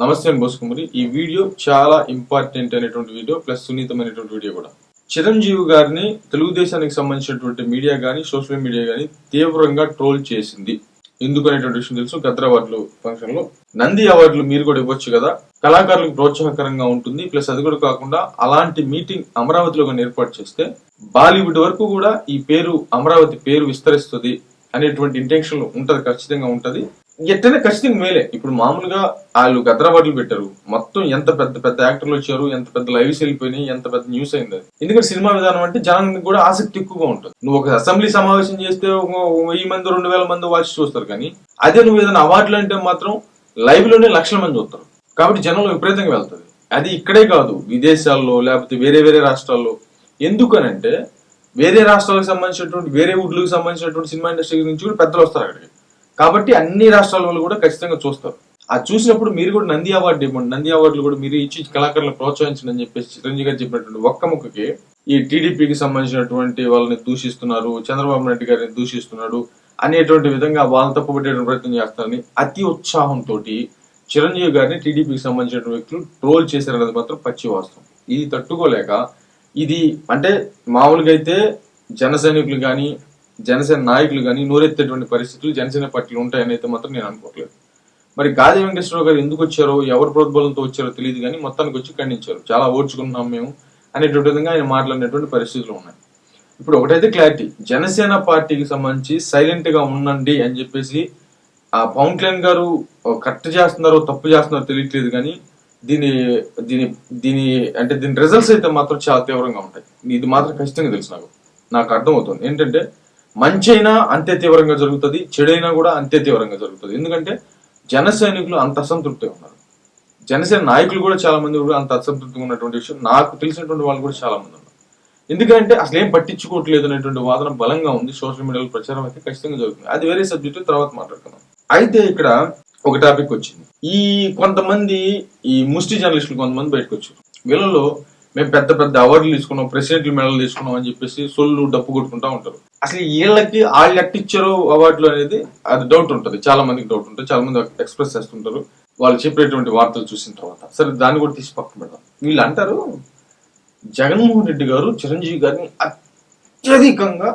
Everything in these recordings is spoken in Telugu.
నమస్తే అండి బోసుకుమరి. ఈ వీడియో చాలా ఇంపార్టెంట్ అనేటువంటి వీడియో ప్లస్ సున్నితమైనటువంటి వీడియో కూడా. చిరంజీవి గారిని తెలుగుదేశానికి సంబంధించినటువంటి మీడియా గానీ సోషల్ మీడియా గానీ తీవ్రంగా ట్రోల్ చేసింది. ఎందుకు అనేటువంటి విషయం తెలుసు. గద్ర అవార్డులు ఫంక్షన్ లో నంది అవార్డులు మీరు కూడా ఇవ్వచ్చు కదా, కళాకారులకు ప్రోత్సాహకరంగా ఉంటుంది. ప్లస్ అది కూడా కాకుండా అలాంటి మీటింగ్ అమరావతిలో కానీ ఏర్పాటు చేస్తే బాలీవుడ్ వరకు కూడా ఈ పేరు అమరావతి పేరు విస్తరిస్తుంది అనేటువంటి ఇంటెన్షన్ ఉంటది, ఖచ్చితంగా ఉంటది. ఎట్టనే ఖచ్చితంగా మేలే. ఇప్పుడు మామూలుగా వాళ్ళు గద్రాబాట్లు పెట్టారు, మొత్తం ఎంత పెద్ద పెద్ద యాక్టర్లు వచ్చారు, ఎంత పెద్ద లైవ్స్ వెళ్ళిపోయినాయి, ఎంత పెద్ద న్యూస్ అయింది. ఎందుకంటే సినిమా విధానం అంటే జనానికి కూడా ఆసక్తి ఎక్కువగా ఉంటుంది. నువ్వు ఒక అసెంబ్లీ సమావేశం చేస్తే 1000 మంది 2000 మంది వచ్చి చూస్తారు, కానీ అదే నువ్వు ఏదైనా అవార్డులు అంటే మాత్రం లైవ్ లోనే లక్షల మంది చూస్తారు. కాబట్టి జనంలో విపరీతంగా వెళ్తుంది. అది ఇక్కడే కాదు, విదేశాల్లో లేకపోతే వేరే వేరే రాష్ట్రాల్లో. ఎందుకనంటే వేరే రాష్ట్రాలకు సంబంధించినటువంటి వేరే ఊర్లకు సంబంధించినటువంటి సినిమా ఇండస్ట్రీ నుంచి కూడా పెద్దలు వస్తారు అక్కడికి. కాబట్టి అన్ని రాష్ట్రాల వాళ్ళు కూడా ఖచ్చితంగా చూస్తారు. అది చూసినప్పుడు మీరు కూడా నంది అవార్డు ఇవ్వండి, నంది అవార్డులు కూడా మీరు ఇచ్చి కళాకారులను ప్రోత్సహించండి అని చెప్పేసి చిరంజీవి గారు చెప్పినటువంటి ఒక్క ముక్కకి ఈ టీడీపీకి సంబంధించినటువంటి వాళ్ళని దూషిస్తున్నారు, చంద్రబాబు నాయుడు గారిని దూషిస్తున్నాడు అనేటువంటి విధంగా వాళ్ళని తప్పుపట్టేటువంటి ప్రయత్నం చేస్తారని అతి ఉత్సాహంతో చిరంజీవి గారిని టీడీపీకి సంబంధించిన వ్యక్తులు ట్రోల్ చేశారనేది మాత్రం పచ్చి వాస్తవం. ఇది తట్టుకోలేక ఇది అంటే మామూలుగా అయితే జన సైనికులు కానీ జనసేన నాయకులు కానీ నోరెత్తేటువంటి పరిస్థితులు జనసేన పార్టీలు ఉంటాయని అయితే మాత్రం నేను అనుకోవట్లేదు. మరి గాది వెంకటేశ్వరరావు గారు ఎందుకు వచ్చారో, ఎవరి ప్రోద్బలంతో వచ్చారో తెలియదు, కానీ మొత్తానికి వచ్చి ఖండించారు. చాలా ఓడ్చుకున్నాం మేము అనేటువంటి విధంగా ఆయన మాట్లాడినటువంటి పరిస్థితులు ఉన్నాయి. ఇప్పుడు ఒకటైతే క్లారిటీ, జనసేన పార్టీకి సంబంధించి సైలెంట్ గా ఉండండి అని చెప్పేసి ఆ పవన్ కళ్యాణ్ గారు కరెక్ట్ చేస్తున్నారో తప్పు చేస్తున్నారో తెలియట్లేదు, కానీ దీని దీని దీని అంటే దీని రిజల్ట్స్ అయితే మాత్రం చాలా తీవ్రంగా ఉంటాయి. ఇది మాత్రం ఖచ్చితంగా తెలుసు. నాకు అర్థమవుతుంది ఏంటంటే మంచి అయినా అంతే తీవ్రంగా జరుగుతుంది, చెడైనా కూడా అంతే తీవ్రంగా జరుగుతుంది. ఎందుకంటే జన సైనికులు అంత అసంతృప్తిగా ఉన్నారు, జనసేన నాయకులు కూడా చాలా మంది కూడా అంత అసంతృప్తిగా ఉన్నటువంటి విషయం నాకు తెలిసినటువంటి వాళ్ళు కూడా చాలా మంది ఉన్నారు. ఎందుకంటే అసలు ఏం పట్టించుకోవట్లేదు అనేటువంటి వాదన బలంగా ఉంది. సోషల్ మీడియాలో ప్రచారం అయితే ఖచ్చితంగా జరుగుతుంది. అది వేరే సబ్జెక్టు, తర్వాత మాట్లాడుతున్నాం. అయితే ఇక్కడ ఒక టాపిక్ వచ్చింది. ఈ కొంతమంది ఈ ముష్టి జర్నలిస్టులు కొంతమంది బయటకు వచ్చారు. వీళ్ళలో మేము పెద్ద పెద్ద అవార్డులు తీసుకున్నాం, ప్రెసిడెంట్ మెడల్ తీసుకున్నాం అని చెప్పేసి సొల్లు డప్పు కొట్టుకుంటా ఉంటారు. అసలు వీళ్ళకి వాళ్ళు ఎట్టిచ్చారో అవార్డులు అనేది అది డౌట్ ఉంటుంది, చాలా మందికి డౌట్ ఉంటుంది, చాలా మంది ఎక్స్ప్రెస్ చేస్తుంటారు వాళ్ళు చెప్పేటువంటి వార్తలు చూసిన తర్వాత. సరే దాన్ని కూడా తీసి పక్కన పెడతాం. వీళ్ళు అంటారు జగన్మోహన్ రెడ్డి గారు చిరంజీవి గారిని అత్యధికంగా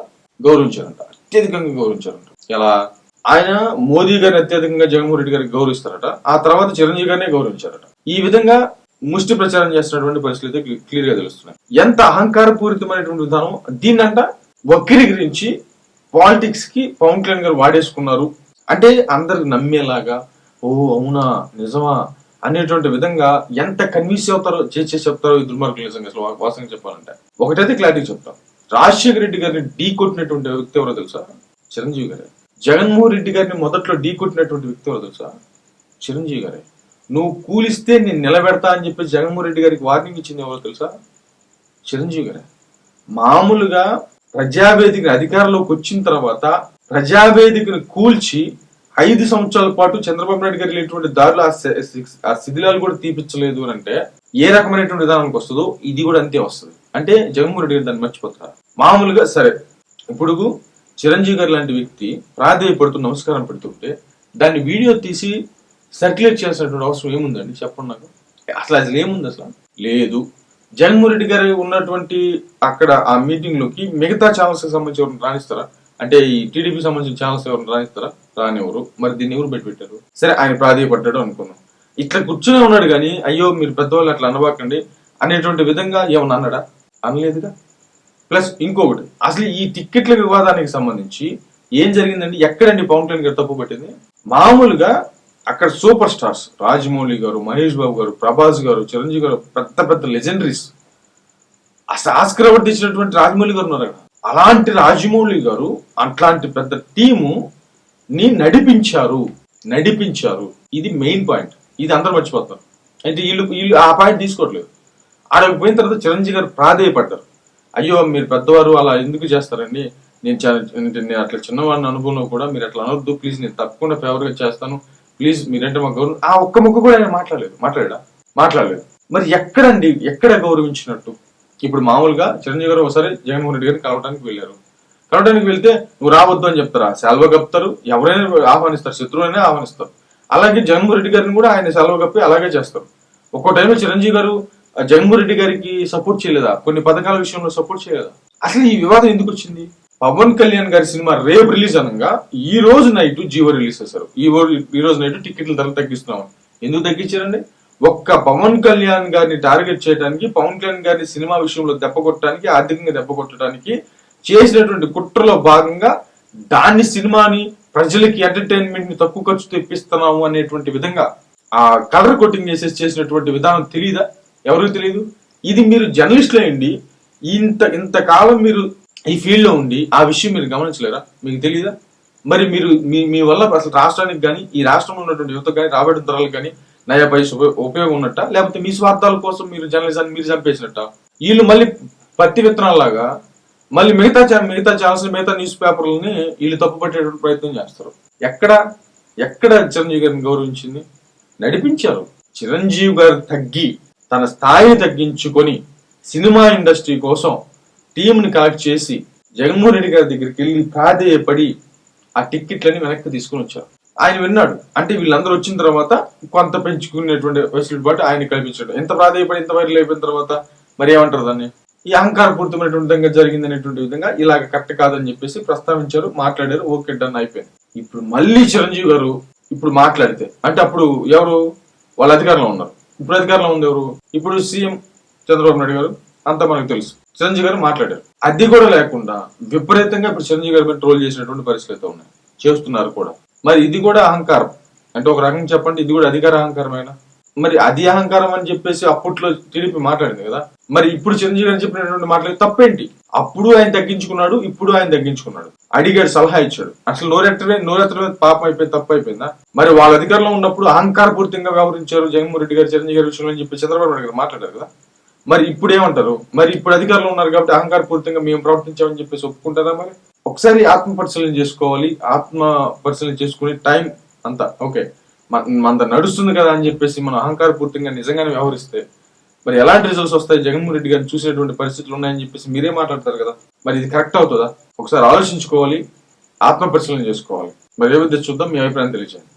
గౌరవించారంట, అత్యధికంగా గౌరవించారంట. ఎలా? ఆయన మోదీ గారిని అత్యధికంగా జగన్మోహన్ రెడ్డి గారికి గౌరవిస్తారట, ఆ తర్వాత చిరంజీవి గారినే గౌరవించారట. ఈ విధంగా ముష్టి ప్రచారం చేస్తున్నటువంటి పరిస్థితులు క్లియర్ గా తెలుస్తున్నాయి. ఎంత అహంకారపూరితమైనటువంటి విధానం. దీన్నంట వక్రీకరించి పాలిటిక్స్ కి పవన్ కళ్యాణ్ గారు వాడేసుకున్నారు అంటే అందరికి నమ్మేలాగా, ఓ అవునా నిజమా అనేటువంటి విధంగా ఎంత కన్విన్స్ అవుతారో చేసి చెప్తారో ఈ దుర్మార్గులు. నిజంగా అసలు వాస్తవంగా చెప్పాలంటే ఒకటైతే క్లారిటీ చెప్తాం, రాజశేఖర రెడ్డి గారిని ఢీ కొట్టినటువంటి వ్యక్తి ఎవరో తెలుసా? చిరంజీవి గారే. జగన్మోహన్ రెడ్డి గారిని మొదట్లో ఢీ కొట్టినటువంటి వ్యక్తి ఎవరో తెలుసా? చిరంజీవి గారే. నువ్వు కూలిస్తే నేను నిలబెడతా అని చెప్పి జగన్మోహన్ రెడ్డి గారికి వార్నింగ్ ఇచ్చింది ఎవరో తెలుసా? చిరంజీవి గారే. మామూలుగా ప్రజావేదిక అధికారంలోకి వచ్చిన తర్వాత ప్రజావేదికను కూల్చి 5 సంవత్సరాల పాటు చంద్రబాబు నాయుడు గారు లేనటువంటి దారిలో ఆ శిథిలాలు కూడా తీపించలేదు అని అంటే ఏ రకమైనటువంటి విధానానికి వస్తుందో ఇది కూడా అంతే వస్తుంది. అంటే జగన్మోహన్ రెడ్డి గారు దాన్ని మర్చిపోతారు మామూలుగా. సరే, ఇప్పుడు చిరంజీవి గారు లాంటి వ్యక్తి ప్రాధేయపడుతూ నమస్కారం పెడుతుంటే దాన్ని వీడియో తీసి సర్క్యులేట్ చేసినటువంటి అవసరం ఏముందండి చెప్పండి నాకు. అసలు ఏముంది? అసలు లేదు. జగన్మోహన్ రెడ్డి గారు ఉన్నటువంటి అక్కడ ఆ మీటింగ్ లోకి మిగతా ఛానల్స్ కి సంబంధించి ఎవరిని రాణిస్తారా? అంటే ఈ టీడీపీ సంబంధించిన ఛానల్స్ ఎవరిని రాణిస్తారా? రానివ్వరు. మరి దీన్ని ఎవరు పెట్టారు? సరే, ఆయన ప్రాధేయపడ్డాడు అనుకున్నాం. ఇట్లా కూర్చునే ఉన్నాడు కానీ అయ్యో మీరు పెద్దవాళ్ళు అట్లా అనబాకండి అనేటువంటి విధంగా ఏమన్నా అన్నాడా? అనలేదుగా. ప్లస్ ఇంకొకటి, అసలు ఈ టిక్కెట్ల వివాదానికి సంబంధించి ఏం జరిగిందండి? ఎక్కడండి పవన్ కళ్యాణ్ గారు తప్పు పట్టింది? మామూలుగా అక్కడ సూపర్ స్టార్స్ రాజమౌళి గారు, మహేష్ బాబు గారు, ప్రభాస్ గారు, చిరంజీవి గారు, పెద్ద పెద్ద లెజెండరీస్, అసలు ఆస్కర్ అవార్డు ఇచ్చినటువంటి రాజమౌళి గారు ఉన్నారు. అలాంటి రాజమౌళి గారు అట్లాంటి పెద్ద టీము ని నడిపించారు. ఇది మెయిన్ పాయింట్. ఇది అందరూ మర్చిపోతారు. అంటే వీళ్ళు ఆ పాయింట్ తీసుకోవట్లేదు. ఆడకు పోయిన తర్వాత చిరంజీవి గారు ప్రాధేయపడ్డారు. అయ్యో మీరు పెద్దవారు అలా ఎందుకు చేస్తారండి, నేను అట్లా చిన్నవాడిని అనుభవంలో కూడా మీరు అట్లా అనొద్దు ప్లీజ్, నేను తప్పకుండా ఫేవర్ గా చేస్తాను ప్లీజ్ మీరంటే మా గౌరవం. ఆ ఒక్క ముక్క కూడా ఆయన మాట్లాడలేదు. మరి ఎక్కడ గౌరవించినట్టు? ఇప్పుడు మామూలుగా చిరంజీవి గారు ఒకసారి జగన్మోహన్ రెడ్డి గారిని కలవడానికి వెళ్తే నువ్వు రావద్దు అని చెప్తారా? సెలవు కప్తారు, ఎవరైనా ఆహ్వానిస్తారు, శత్రువులైనా ఆహ్వానిస్తారు. అలాగే జగన్మోహన్ రెడ్డి గారిని కూడా ఆయన సెలవు కప్పి అలాగే చేస్తారు. ఒక్కో టైంలో చిరంజీవి గారు జగన్మోహన్ రెడ్డి గారికి సపోర్ట్ చేయలేదా, కొన్ని పథకాల విషయంలో సపోర్ట్ చేయలేదా? అసలు ఈ వివాదం ఎందుకు వచ్చింది? పవన్ కళ్యాణ్ గారి సినిమా రేపు రిలీజ్ అనగా ఈ రోజు నైట్ జీవో రిలీజ్ చేశారు. ఈ రోజు నైట్ టికెట్ల ధరలు తగ్గిస్తున్నాం. ఎందుకు తగ్గించారండి? ఒక్క పవన్ కళ్యాణ్ గారిని టార్గెట్ చేయడానికి, పవన్ కళ్యాణ్ గారిని సినిమా విషయంలో దెబ్బ కొట్టడానికి, ఆర్థికంగా దెబ్బ కొట్టడానికి చేసినటువంటి కుట్రలో భాగంగా దాన్ని సినిమాని ప్రజలకి ఎంటర్టైన్మెంట్ ని తక్కువ ఖర్చు తెప్పిస్తున్నాము అనేటువంటి విధంగా ఆ కలర్ కోటింగ్ చేసినటువంటి విధానం తెలియదా? ఎవరికి తెలియదు? ఇది మీరు జర్నలిస్టులు అయ్యండి, ఇంతకాలం మీరు ఈ ఫీల్డ్ లో ఉండి ఆ విషయం మీరు గమనించలేరా? మీకు తెలియదా? మరి మీరు మీ వల్ల అసలు రాష్ట్రానికి కానీ, ఈ రాష్ట్రంలో ఉన్నటువంటి యువతకు కానీ, రాబడి తరాలకు కానీ నయా పైస ఉపయోగం ఉన్నట్ట, లేకపోతే మీ స్వార్థాల కోసం మీరు జర్నలిజాన్ని మీరు చంపేసినట్ట? వీళ్ళు మళ్ళీ పత్తి విత్తనాల్లాగా మళ్ళీ మిగతా ఛానల్స్, మిగతా న్యూస్ పేపర్లని వీళ్ళు తప్పుపట్టేటువంటి ప్రయత్నం చేస్తారు. ఎక్కడ చిరంజీవి గారిని గౌరవించింది? నడిపించారు. చిరంజీవి గారు తన స్థాయిని తగ్గించుకొని సినిమా ఇండస్ట్రీ కోసం టీంని కలెక్ట్ చేసి జగన్మోహన్ రెడ్డి గారి దగ్గరికి వెళ్ళి ప్రాధేయపడి ఆ టిక్కెట్లని వెనక్కి తీసుకుని వచ్చారు. ఆయన విన్నాడు. అంటే వీళ్ళందరూ వచ్చిన తర్వాత కొంత పెంచుకునేటువంటి వెసులుబాటు ఆయన కల్పించాడు. ఎంత ప్రాధేయపడి ఎంత వైరల్ అయిపోయిన తర్వాత మరి ఏమంటారు దాన్ని? ఈ అహంకారపూరితమైనటువంటి విధంగా జరిగింది అనేటువంటి విధంగా ఇలాగ కరెక్ట్ కాదని చెప్పేసి ప్రస్తావించారు, మాట్లాడారు. ఓకే, డన్, అయిపోయింది. ఇప్పుడు మళ్ళీ చిరంజీవి గారు ఇప్పుడు మాట్లాడితే అంటే అప్పుడు ఎవరు వాళ్ళ అధికారంలో ఉన్నారు. ఇప్పుడు అధికారంలో ఉంది ఎవరు? ఇప్పుడు సీఎం చంద్రబాబు నాయుడు గారు. అంతా మనకు తెలుసు. చిరంజీవి గారు మాట్లాడారు. అది కూడా లేకుండా విపరీతంగా ఇప్పుడు చిరంజీవి గారి మీద ట్రోల్ చేసినటువంటి పరిస్థితులు ఉన్నాయి, చేస్తున్నారు కూడా. మరి ఇది కూడా అహంకారం అంటే ఒక రకంగా చెప్పండి, ఇది కూడా అధికార అహంకారమైన. మరి అది అహంకారం అని చెప్పేసి అప్పట్లో టీడీపీ మాట్లాడింది కదా. మరి ఇప్పుడు చిరంజీవి గారు చెప్పినటువంటి మాటలు తప్పేంటి? అప్పుడు ఆయన తగ్గించుకున్నాడు, ఇప్పుడు ఆయన తగ్గించుకున్నాడు. అడిగాడు, సలహా ఇచ్చాడు. అసలు నోరెత్తడం పాపం అయిపోయింది, తప్పు అయిపోయిందా? మరి వాళ్ళ అధికారంలో ఉన్నప్పుడు అహంకారపూరితంగా వ్యవహరించారు జగన్మోహన్ రెడ్డి గారు చిరంజీవి గారి విషయంలో అని చెప్పి చంద్రబాబు నాయుడు గారు మాట్లాడారు కదా. మరి ఇప్పుడు ఏమంటారు? మరి ఇప్పుడు అధికారంలో ఉన్నారు కాబట్టి అహంకారపూరితంగా మేము ప్రవర్తించామని చెప్పేసి ఒప్పుకుంటారా? మరి ఒకసారి ఆత్మ పరిశీలన చేసుకోవాలి. ఆత్మ పరిశీలన చేసుకునే టైం అంతా ఓకే, మన నడుస్తుంది కదా అని చెప్పేసి మనం అహంకారపూర్తిగా నిజంగానే వ్యవహరిస్తే మరి ఎలాంటి రిజల్ట్స్ వస్తాయి? జగన్మోహన్ రెడ్డి గారిని చూసినటువంటి పరిస్థితులు ఉన్నాయని చెప్పేసి మీరే మాట్లాడతారు కదా. మరి ఇది కరెక్ట్ అవుతుందా? ఒకసారి ఆలోచించుకోవాలి, ఆత్మ పరిశీలన చేసుకోవాలి. మరి ఏ విధంగా చూద్దాం, మీ అభిప్రాయం తెలియజేయండి.